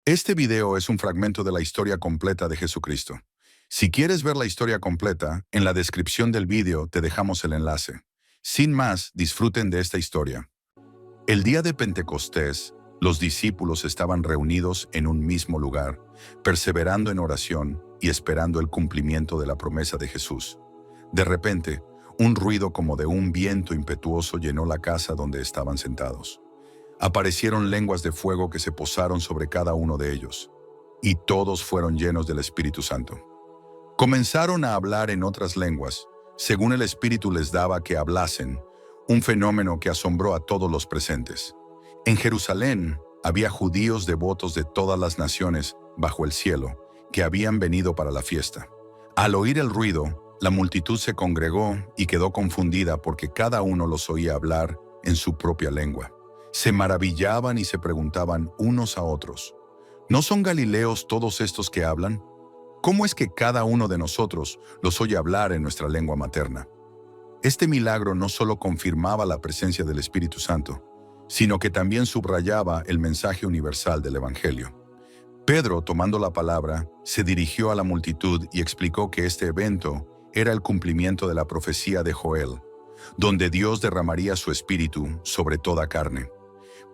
Este video es un fragmento de la historia completa de Jesucristo. Si quieres ver la historia completa, en la descripción del video te dejamos el enlace. Sin más, disfruten de esta historia. El día de Pentecostés, los discípulos estaban reunidos en un mismo lugar, perseverando en oración y esperando el cumplimiento de la promesa de Jesús. De repente, un ruido como de un viento impetuoso llenó la casa donde estaban sentados. Aparecieron lenguas de fuego que se posaron sobre cada uno de ellos, y todos fueron llenos del Espíritu Santo. Comenzaron a hablar en otras lenguas, según el Espíritu les daba que hablasen, un fenómeno que asombró a todos los presentes. En Jerusalén había judíos devotos de todas las naciones bajo el cielo, que habían venido para la fiesta. Al oír el ruido, la multitud se congregó y quedó confundida porque cada uno los oía hablar en su propia lengua. Se maravillaban y se preguntaban unos a otros: ¿no son galileos todos estos que hablan? ¿Cómo es que cada uno de nosotros los oye hablar en nuestra lengua materna? Este milagro no solo confirmaba la presencia del Espíritu Santo, sino que también subrayaba el mensaje universal del Evangelio. Pedro, tomando la palabra, se dirigió a la multitud y explicó que este evento era el cumplimiento de la profecía de Joel, donde Dios derramaría su Espíritu sobre toda carne.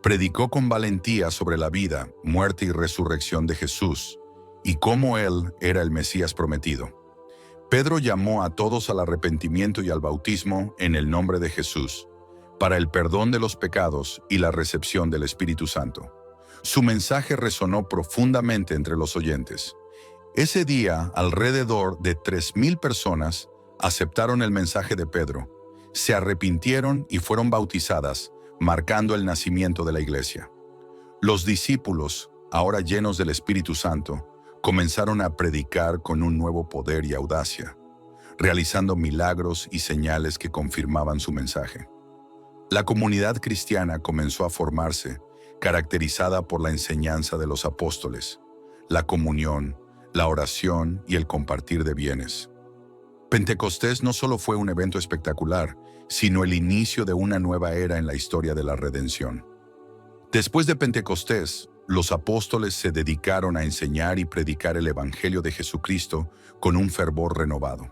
Predicó con valentía sobre la vida, muerte y resurrección de Jesús, y cómo Él era el Mesías prometido. Pedro llamó a todos al arrepentimiento y al bautismo en el nombre de Jesús, para el perdón de los pecados y la recepción del Espíritu Santo. Su mensaje resonó profundamente entre los oyentes. Ese día, alrededor de 3,000 personas aceptaron el mensaje de Pedro, se arrepintieron y fueron bautizadas, marcando el nacimiento de la iglesia. Los discípulos, ahora llenos del Espíritu Santo, comenzaron a predicar con un nuevo poder y audacia, realizando milagros y señales que confirmaban su mensaje. La comunidad cristiana comenzó a formarse, caracterizada por la enseñanza de los apóstoles, la comunión, la oración y el compartir de bienes. Pentecostés no solo fue un evento espectacular, sino el inicio de una nueva era en la historia de la redención. Después de Pentecostés, los apóstoles se dedicaron a enseñar y predicar el Evangelio de Jesucristo con un fervor renovado.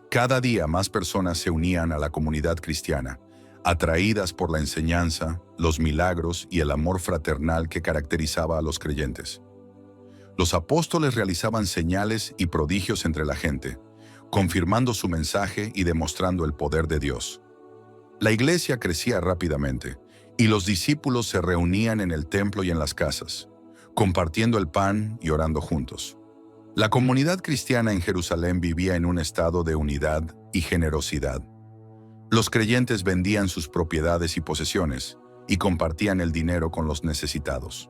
Cada día más personas se unían a la comunidad cristiana, atraídas por la enseñanza, los milagros y el amor fraternal que caracterizaba a los creyentes. Los apóstoles realizaban señales y prodigios entre la gente, confirmando su mensaje y demostrando el poder de Dios. La iglesia crecía rápidamente, y los discípulos se reunían en el templo y en las casas, compartiendo el pan y orando juntos. La comunidad cristiana en Jerusalén vivía en un estado de unidad y generosidad. Los creyentes vendían sus propiedades y posesiones y compartían el dinero con los necesitados.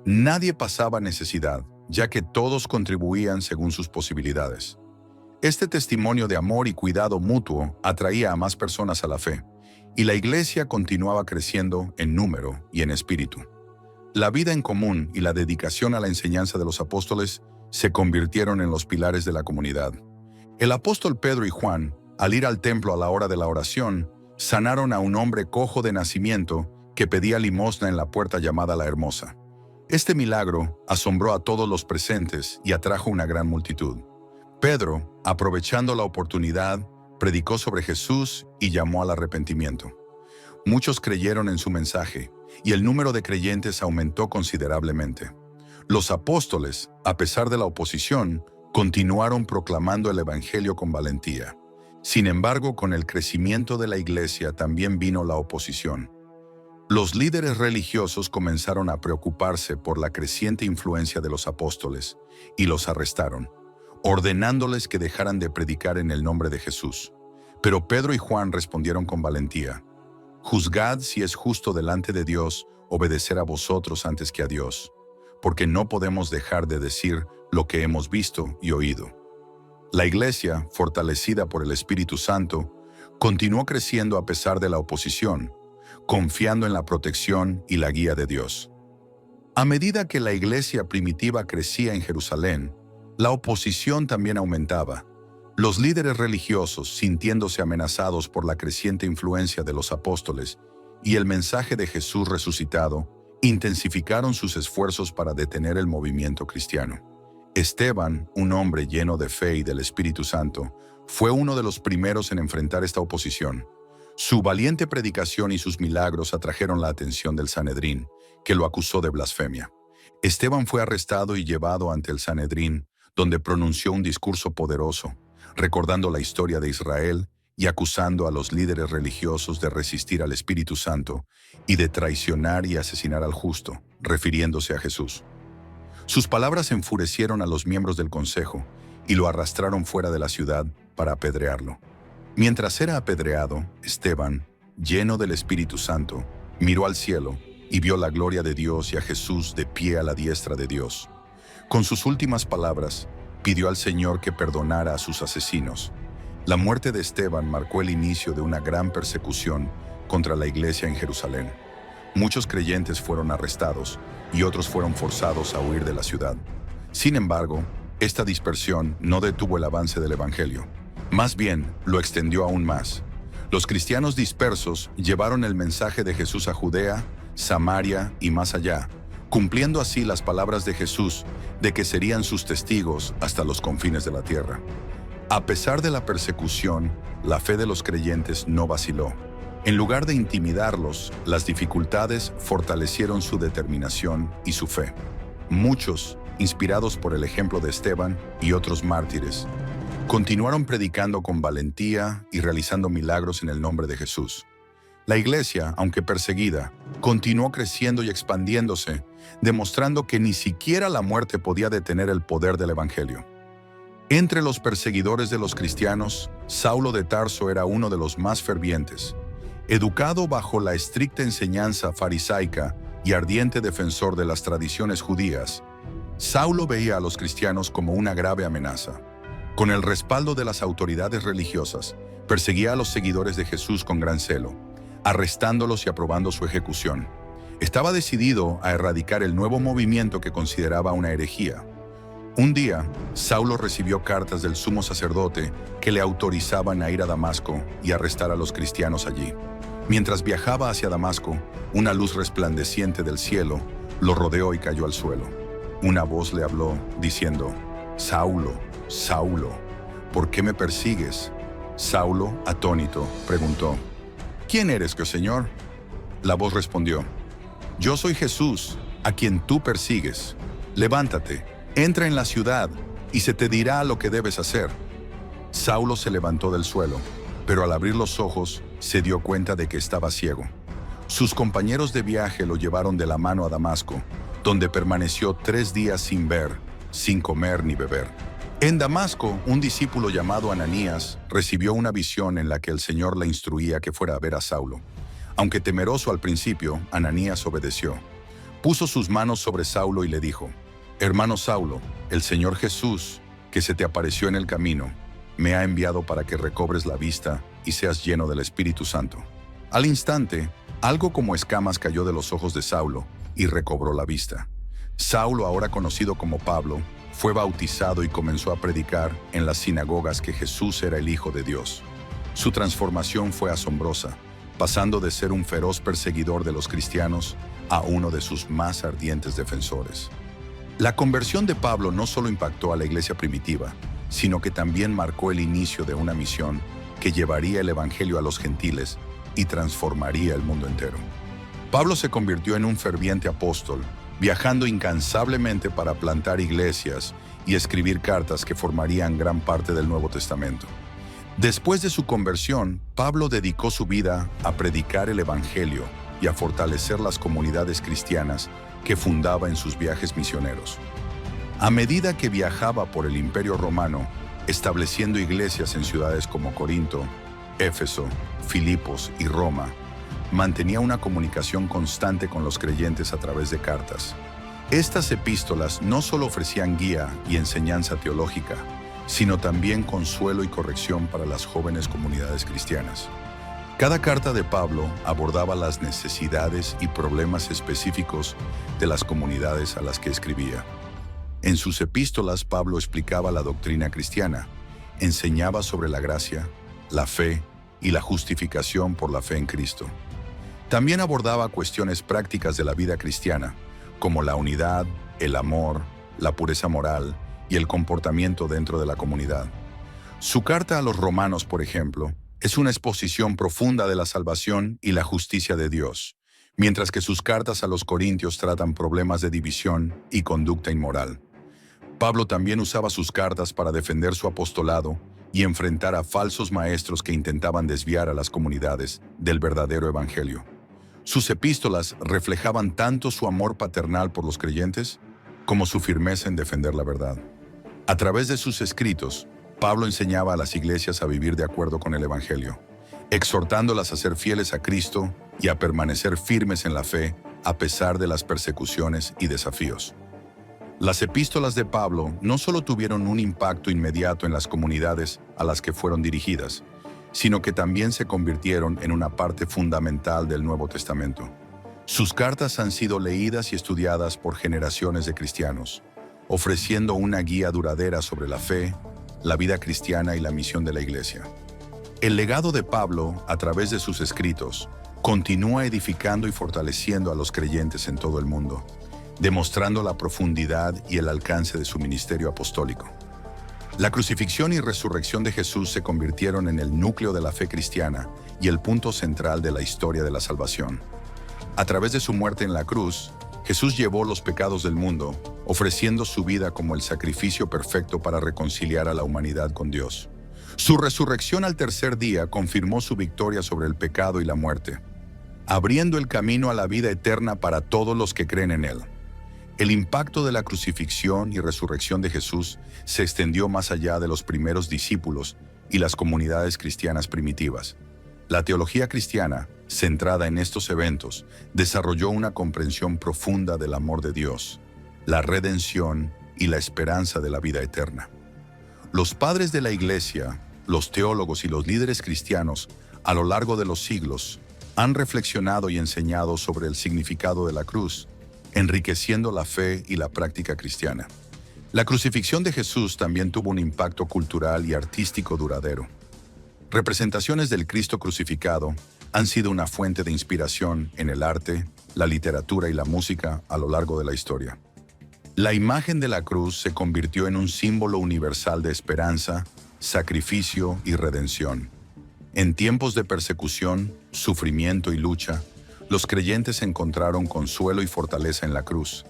Nadie pasaba necesidad, ya que todos contribuían según sus posibilidades. Este testimonio de amor y cuidado mutuo atraía a más personas a la fe, y la iglesia continuaba creciendo en número y en espíritu. La vida en común y la dedicación a la enseñanza de los apóstoles se convirtieron en los pilares de la comunidad. El apóstol Pedro y Juan, al ir al templo a la hora de la oración, sanaron a un hombre cojo de nacimiento que pedía limosna en la puerta llamada La Hermosa. Este milagro asombró a todos los presentes y atrajo una gran multitud. Pedro, aprovechando la oportunidad, predicó sobre Jesús y llamó al arrepentimiento. Muchos creyeron en su mensaje, y el número de creyentes aumentó considerablemente. Los apóstoles, a pesar de la oposición, continuaron proclamando el Evangelio con valentía. Sin embargo, con el crecimiento de la iglesia también vino la oposición. Los líderes religiosos comenzaron a preocuparse por la creciente influencia de los apóstoles y los arrestaron, ordenándoles que dejaran de predicar en el nombre de Jesús. Pero Pedro y Juan respondieron con valentía: «Juzgad si es justo delante de Dios obedecer a vosotros antes que a Dios, porque no podemos dejar de decir lo que hemos visto y oído». La iglesia, fortalecida por el Espíritu Santo, continuó creciendo a pesar de la oposición, confiando en la protección y la guía de Dios. A medida que la iglesia primitiva crecía en Jerusalén, la oposición también aumentaba. Los líderes religiosos, sintiéndose amenazados por la creciente influencia de los apóstoles y el mensaje de Jesús resucitado, intensificaron sus esfuerzos para detener el movimiento cristiano. Esteban, un hombre lleno de fe y del Espíritu Santo, fue uno de los primeros en enfrentar esta oposición. Su valiente predicación y sus milagros atrajeron la atención del Sanedrín, que lo acusó de blasfemia. Esteban fue arrestado y llevado ante el Sanedrín, donde pronunció un discurso poderoso, recordando la historia de Israel y acusando a los líderes religiosos de resistir al Espíritu Santo y de traicionar y asesinar al justo, refiriéndose a Jesús. Sus palabras enfurecieron a los miembros del consejo y lo arrastraron fuera de la ciudad para apedrearlo. Mientras era apedreado, Esteban, lleno del Espíritu Santo, miró al cielo y vio la gloria de Dios y a Jesús de pie a la diestra de Dios. Con sus últimas palabras, pidió al Señor que perdonara a sus asesinos. La muerte de Esteban marcó el inicio de una gran persecución contra la iglesia en Jerusalén. Muchos creyentes fueron arrestados y otros fueron forzados a huir de la ciudad. Sin embargo, esta dispersión no detuvo el avance del Evangelio. Más bien, lo extendió aún más. Los cristianos dispersos llevaron el mensaje de Jesús a Judea, Samaria y más allá, cumpliendo así las palabras de Jesús de que serían sus testigos hasta los confines de la tierra. A pesar de la persecución, la fe de los creyentes no vaciló. En lugar de intimidarlos, las dificultades fortalecieron su determinación y su fe. Muchos, inspirados por el ejemplo de Esteban y otros mártires, continuaron predicando con valentía y realizando milagros en el nombre de Jesús. La iglesia, aunque perseguida, continuó creciendo y expandiéndose, demostrando que ni siquiera la muerte podía detener el poder del Evangelio. Entre los perseguidores de los cristianos, Saulo de Tarso era uno de los más fervientes. Educado bajo la estricta enseñanza farisaica y ardiente defensor de las tradiciones judías, Saulo veía a los cristianos como una grave amenaza. Con el respaldo de las autoridades religiosas, perseguía a los seguidores de Jesús con gran celo, arrestándolos y aprobando su ejecución. Estaba decidido a erradicar el nuevo movimiento que consideraba una herejía. Un día, Saulo recibió cartas del sumo sacerdote que le autorizaban a ir a Damasco y arrestar a los cristianos allí. Mientras viajaba hacia Damasco, una luz resplandeciente del cielo lo rodeó y cayó al suelo. Una voz le habló, diciendo: «Saulo, Saulo, ¿por qué me persigues?» Saulo, atónito, preguntó: «¿Quién eres, Señor?» La voz respondió: «Yo soy Jesús, a quien tú persigues. Levántate, entra en la ciudad, y se te dirá lo que debes hacer». Saulo se levantó del suelo, pero al abrir los ojos, se dio cuenta de que estaba ciego. Sus compañeros de viaje lo llevaron de la mano a Damasco, donde permaneció 3 días sin ver, sin comer ni beber. En Damasco, un discípulo llamado Ananías recibió una visión en la que el Señor le instruía que fuera a ver a Saulo. Aunque temeroso al principio, Ananías obedeció. Puso sus manos sobre Saulo y le dijo: «Hermano Saulo, el Señor Jesús, que se te apareció en el camino, me ha enviado para que recobres la vista y seas lleno del Espíritu Santo». Al instante, algo como escamas cayó de los ojos de Saulo y recobró la vista. Saulo, ahora conocido como Pablo, fue bautizado y comenzó a predicar en las sinagogas que Jesús era el Hijo de Dios. Su transformación fue asombrosa, pasando de ser un feroz perseguidor de los cristianos a uno de sus más ardientes defensores. La conversión de Pablo no solo impactó a la iglesia primitiva, sino que también marcó el inicio de una misión que llevaría el Evangelio a los gentiles y transformaría el mundo entero. Pablo se convirtió en un ferviente apóstol, viajando incansablemente para plantar iglesias y escribir cartas que formarían gran parte del Nuevo Testamento. Después de su conversión, Pablo dedicó su vida a predicar el Evangelio y a fortalecer las comunidades cristianas que fundaba en sus viajes misioneros. A medida que viajaba por el Imperio Romano, estableciendo iglesias en ciudades como Corinto, Éfeso, Filipos y Roma, mantenía una comunicación constante con los creyentes a través de cartas. Estas epístolas no solo ofrecían guía y enseñanza teológica, sino también consuelo y corrección para las jóvenes comunidades cristianas. Cada carta de Pablo abordaba las necesidades y problemas específicos de las comunidades a las que escribía. En sus epístolas, Pablo explicaba la doctrina cristiana, enseñaba sobre la gracia, la fe y la justificación por la fe en Cristo. También abordaba cuestiones prácticas de la vida cristiana, como la unidad, el amor, la pureza moral y el comportamiento dentro de la comunidad. Su carta a los romanos, por ejemplo, es una exposición profunda de la salvación y la justicia de Dios, mientras que sus cartas a los corintios tratan problemas de división y conducta inmoral. Pablo también usaba sus cartas para defender su apostolado y enfrentar a falsos maestros que intentaban desviar a las comunidades del verdadero evangelio. Sus epístolas reflejaban tanto su amor paternal por los creyentes como su firmeza en defender la verdad. A través de sus escritos, Pablo enseñaba a las iglesias a vivir de acuerdo con el evangelio, exhortándolas a ser fieles a Cristo y a permanecer firmes en la fe a pesar de las persecuciones y desafíos. Las epístolas de Pablo no solo tuvieron un impacto inmediato en las comunidades a las que fueron dirigidas, sino que también se convirtieron en una parte fundamental del Nuevo Testamento. Sus cartas han sido leídas y estudiadas por generaciones de cristianos, ofreciendo una guía duradera sobre la fe, la vida cristiana y la misión de la Iglesia. El legado de Pablo, a través de sus escritos, continúa edificando y fortaleciendo a los creyentes en todo el mundo, demostrando la profundidad y el alcance de su ministerio apostólico. La crucifixión y resurrección de Jesús se convirtieron en el núcleo de la fe cristiana y el punto central de la historia de la salvación. A través de su muerte en la cruz, Jesús llevó los pecados del mundo, ofreciendo su vida como el sacrificio perfecto para reconciliar a la humanidad con Dios. Su resurrección al tercer día confirmó su victoria sobre el pecado y la muerte, abriendo el camino a la vida eterna para todos los que creen en Él. El impacto de la crucifixión y resurrección de Jesús se extendió más allá de los primeros discípulos y las comunidades cristianas primitivas. La teología cristiana, centrada en estos eventos, desarrolló una comprensión profunda del amor de Dios, la redención y la esperanza de la vida eterna. Los padres de la Iglesia, los teólogos y los líderes cristianos, a lo largo de los siglos, han reflexionado y enseñado sobre el significado de la cruz, enriqueciendo la fe y la práctica cristiana. La crucifixión de Jesús también tuvo un impacto cultural y artístico duradero. Representaciones del Cristo crucificado han sido una fuente de inspiración en el arte, la literatura y la música a lo largo de la historia. La imagen de la cruz se convirtió en un símbolo universal de esperanza, sacrificio y redención. En tiempos de persecución, sufrimiento y lucha, los creyentes encontraron consuelo y fortaleza en la cruz,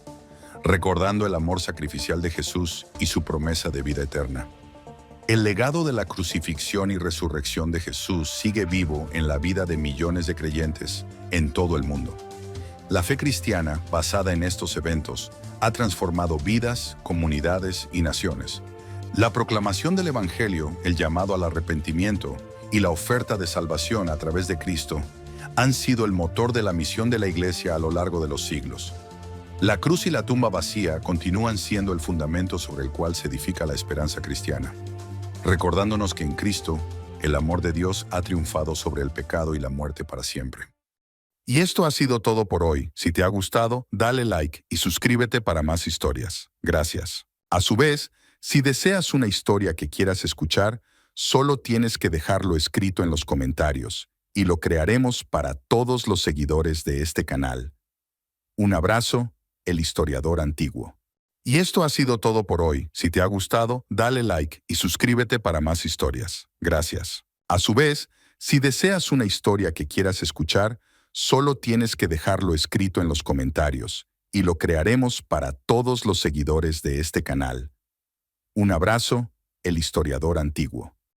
recordando el amor sacrificial de Jesús y su promesa de vida eterna. El legado de la crucifixión y resurrección de Jesús sigue vivo en la vida de millones de creyentes en todo el mundo. La fe cristiana, basada en estos eventos, ha transformado vidas, comunidades y naciones. La proclamación del Evangelio, el llamado al arrepentimiento y la oferta de salvación a través de Cristo han sido el motor de la misión de la Iglesia a lo largo de los siglos. La cruz y la tumba vacía continúan siendo el fundamento sobre el cual se edifica la esperanza cristiana, recordándonos que en Cristo el amor de Dios ha triunfado sobre el pecado y la muerte para siempre. Y esto ha sido todo por hoy. Si te ha gustado, dale like y suscríbete para más historias. Gracias. A su vez, si deseas una historia que quieras escuchar, solo tienes que dejarlo escrito en los comentarios y lo crearemos para todos los seguidores de este canal. Un abrazo, el historiador antiguo. Y esto ha sido todo por hoy. Si te ha gustado, dale like y suscríbete para más historias. Gracias. A su vez, si deseas una historia que quieras escuchar, solo tienes que dejarlo escrito en los comentarios y lo crearemos para todos los seguidores de este canal. Un abrazo, el historiador antiguo.